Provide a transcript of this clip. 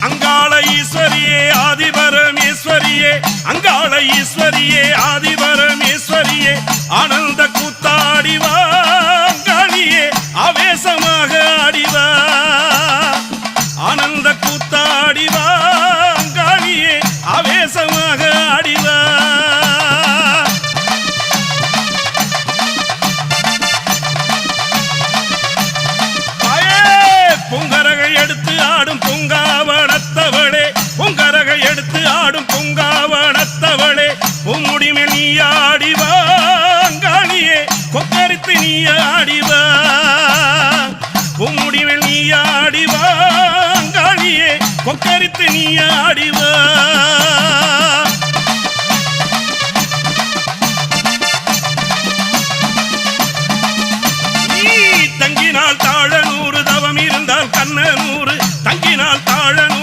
அங்காள ஈஸ்வரியே ஆதிபரமேஸ்வரியே, அங்காள ஈஸ்வரியே ஆதிபரமேஸ்வரியே, ஆனந்த கூத்தாடிவா அங்காளியே ஆவேசமாக ஆடிவா, ஆனந்த கூத்தாடிவா அங்காளியே ஆவேசமாக ஆடிவா. பொங்கரகை எடுத்து ஆடும் பொங்காவனத்தவளே, பொங்கரகை எடுத்து ஆடும் பொங்காவனத்தவளே, பொம்முடிமேல் நீ ஆடிவா அங்காளியே கொக்கரித்து நீ ஆடிவா, பொம்முடிமேல் நீ ஆடிவா அங்காளியே கொக்கரித்து நீ ஆடிவா. தங்கினால் தாழ 100 தவம் இருந்தால் கண்ண 100, தங்கினால்